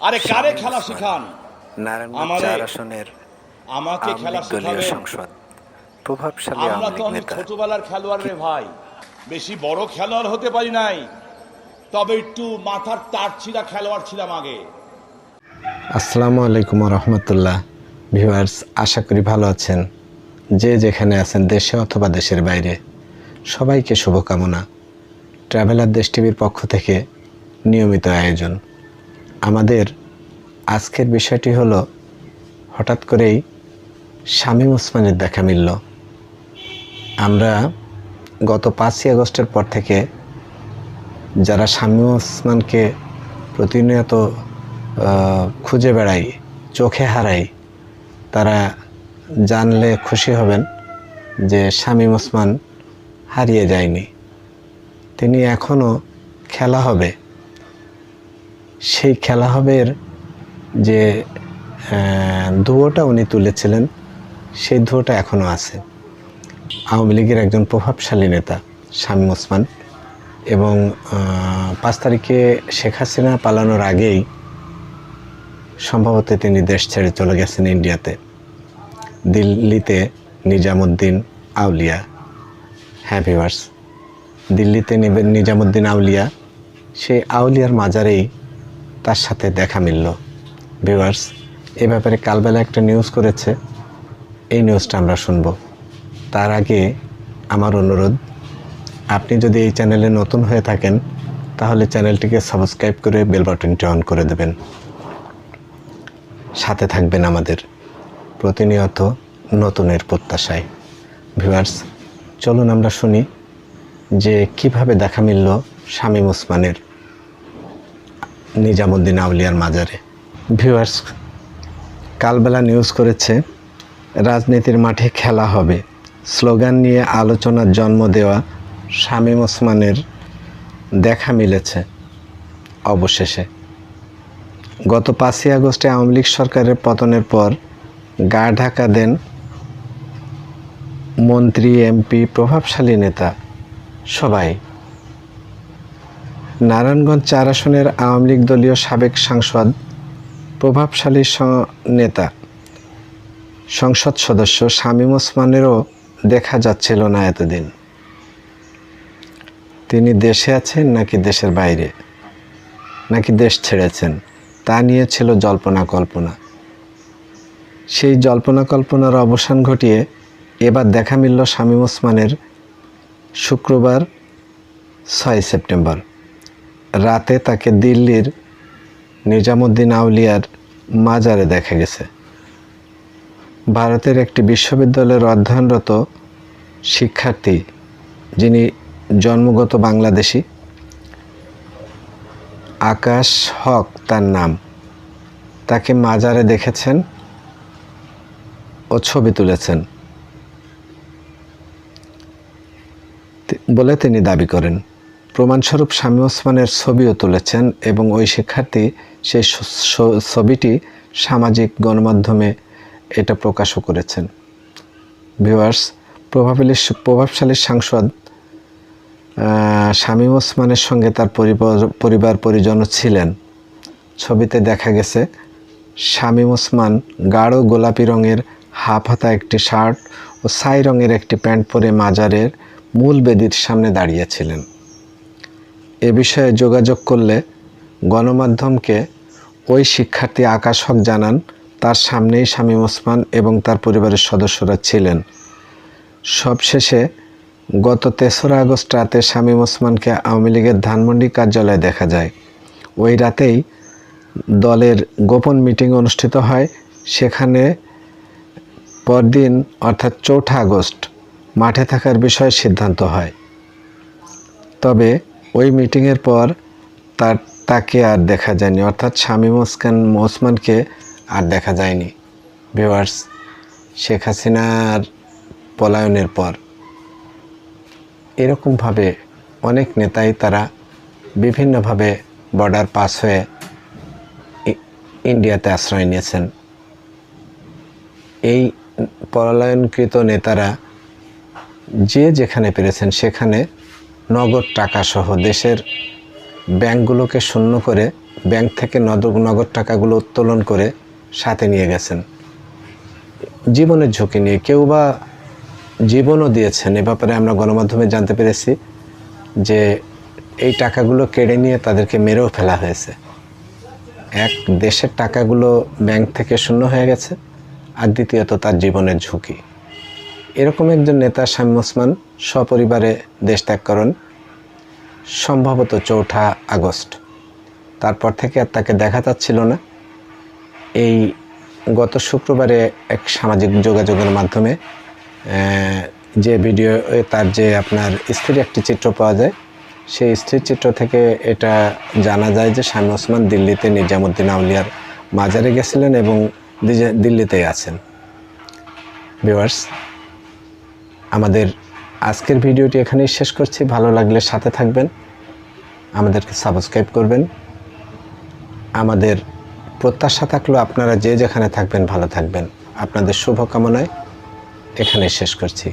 আরে কারে খেলা শিখান? নারায়ণগঞ্জ আমারে ৪ আসনের আমাকে আওয়ামী খেলা লীগ দলীয় শিখাবেন? সংসদ প্রভাবশালী আমরা আওয়ামী তো লীগ আমি নেতা ছোটবেলার খেলোয়াড় রে ভাই, বেশি বড় খেলোয়াড় হতে পারি নাই, তবে একটু মাথার তার ছিঁড়া খেলোয়াড় ছিলাম আগে। আসসালামু আলাইকুম রহমতুল্লাহ। ভিউয়ার্স, আশা করি ভালো আছেন। যে যেখানে আছেন, দেশে অথবা দেশের বাইরে, সবাইকে শুভকামনা। ট্রাভেলার দেশ টিভির পক্ষ থেকে নিয়মিত আয়োজন। আমাদের আজকের বিষয়টি হলো, হঠাৎ করেই শামীম ওসমানের দেখা মিলল। আমরা গত 5ই আগস্টের পর থেকে যারা শামীম ওসমানকে প্রতিনিয়ত খুঁজে বেড়াই, চোখে হারাই, তারা জানলে খুশি হবেন যে শামীম ওসমান হারিয়ে যায়নি। তিনি এখনও খেলা হবে, সেই খেলা হবের যে ধুয়োটা উনি তুলেছিলেন, সেই ধুয়োটা এখনও আছে। আওয়ামী লীগের একজন প্রভাবশালী নেতা শামীম ওসমান, এবং 5 তারিখে শেখ হাসিনা পালানোর আগেই সম্ভবত তিনি দেশ ছেড়ে চলে গেছেন ইন্ডিয়াতে, দিল্লিতে নিজামুদ্দিন আউলিয়া। হ্যাঁ ভিউয়ার্স, দিল্লিতে নিজামুদ্দিন আউলিয়া, সেই আউলিয়ার মাজারেই তার সাথে দেখা মিলল। ভিউয়ার্স, এ ব্যাপারে কালবেলা একটা নিউজ করেছে, এই নিউজটা আমরা শুনব। তার আগে আমার অনুরোধ, আপনি যদি এই চ্যানেলে নতুন হয়ে থাকেন তাহলে চ্যানেলটিকে সাবস্ক্রাইব করে বেল বাটনটি অন করে দেবেন। সাথে থাকবেন আমাদের প্রতিনিয়ত নতুনের প্রত্যাশায়। ভিউয়ার্স, চলুন আমরা শুনি যে কিভাবে দেখা মিলল শামীম ওসমানের নিজামুদ্দিন আউলিয়ার মাজারে। ভিউয়ার্স, কালবেলা নিউজ করেছে, রাজনীতির মাঠে খেলা হবে স্লোগান নিয়ে আলোচনার জন্ম দেওয়া শামীম ওসমানের দেখা মিলেছে অবশেষে। গত 5ই আগস্টে আওয়ামী লীগ সরকারের পতনের পর গা ঢাকা দেন মন্ত্রী, এমপি, প্রভাবশালী নেতা সবাই। নারায়ণগঞ্জ 4 আসনের আওয়ামী লীগ দলীয় সাবেক সাংসদ, প্রভাবশালী নেতা, সংসদ সদস্য শামীম ওসমানেরও দেখা যাচ্ছিল না এতদিন। তিনি দেশে আছেন নাকি দেশের বাইরে, নাকি দেশ ছেড়েছেন, তা নিয়ে ছিল জল্পনা কল্পনা। সেই জল্পনা কল্পনার অবসান ঘটিয়ে এবার দেখা মিলল শামীম ওসমানের শুক্রবার 6 সেপ্টেম্বর রাতে তাকে দিল্লির নিজামুদ্দিন আউলিয়ার মাজারে দেখা গেছে। ভারতের একটি বিশ্ববিদ্যালয়ের অধ্যয়নরত শিক্ষার্থী, যিনি জন্মগত বাংলাদেশি, আকাশ হক তার নাম, তাকে মাজারে দেখেছেন ও ছবি তুলেছেন বলে তিনি দাবি করেন। প্রমাণস্বরূপ শামীম ওসমানের ছবিও তুলেছেন এবং ওই শিক্ষার্থী সেই ছবিটি সামাজিক গণমাধ্যমে এটা প্রকাশও করেছেন। ভিউয়ার্স, প্রভাবশালী সাংসদ শামীম ওসমানের সঙ্গে তার পরিবার পরিজনও ছিলেন। ছবিতে দেখা গেছে শামীম ওসমান গাঢ় গোলাপি রঙের হাফ হাতা একটি শার্ট ও ছাই রঙের একটি প্যান্ট পরে মাজারের মূল বেদির সামনে দাঁড়িয়েছিলেন। এ বিষয়ে যোগাযোগ করলে গণমাধ্যমকে ওই শিক্ষার্থী আকাশ হক জানান, তার সামনেই শামীম ওসমান এবং তার পরিবারের সদস্যরা ছিলেন। সবশেষে গত 3রা আগস্ট রাতে শামীম ওসমানকে আওয়ামী লীগের ধানমন্ডি কার্যালয়ে দেখা যায়। ওই রাতেই দলের গোপন মিটিং অনুষ্ঠিত হয়। সেখানে পরদিন অর্থাৎ 4 আগস্ট মাঠে থাকার বিষয়ে সিদ্ধান্ত হয়। তবে ওই মিটিংয়ের পর তাকে আর দেখা যায়নি, অর্থাৎ শামীম ওসমানকে আর দেখা যায়নি। ভিউয়ার্স, শেখ হাসিনার পলায়নের পর এরকমভাবে অনেক নেতাই তারা বিভিন্নভাবে বর্ডার পাস হয়ে ইন্ডিয়াতে আশ্রয় নিয়েছেন। এই পলায়নকৃত নেতারা যে যেখানে পেরেছেন সেখানে নগদ টাকা সহ দেশের ব্যাংকগুলোকে শূন্য করে ব্যাংক থেকে নগদ টাকাগুলো উত্তোলন করে সাথে নিয়ে গেছেন জীবনের ঝুঁকি নিয়ে। কেউ বা জীবনও দিয়েছেন। এ ব্যাপারে আমরা গণমাধ্যমে জানতে পেরেছি যে এই টাকাগুলো কেড়ে নিয়ে তাদেরকে মেরেও ফেলা হয়েছে। এক, দেশের টাকাগুলো ব্যাংক থেকে শূন্য হয়ে গেছে, আর দ্বিতীয়ত তার জীবনের ঝুঁকি। এরকম একজন নেতা শামীম ওসমান সপরিবারে দেশ ত্যাগ করেন সম্ভবত 4 আগস্ট। তারপর থেকে আর তাকে দেখা যাচ্ছিল না। এই গত শুক্রবারে এক সামাজিক যোগাযোগের মাধ্যমে যে ভিডিও, তার যে আপনার স্ত্রীর একটি চিত্র পাওয়া যায়, সেই স্ত্রীর চিত্র থেকে এটা জানা যায় যে শামীম ওসমান দিল্লিতে নিজামুদ্দিন আউলিয়ার মাজারে গেছিলেন এবং দিল্লিতেই আছেন। ভিউয়ার্স, আমাদের আজকের ভিডিওটি এখানেই শেষ করছি। ভালো লাগলে সাথে থাকবেন, আমাদেরকে সাবস্ক্রাইব করবেন। আমাদের প্রত্যাশা থাকলো আপনারা যে যেখানে থাকবেন ভালো থাকবেন। আপনাদের শুভকামনায় এখানে শেষ করছি।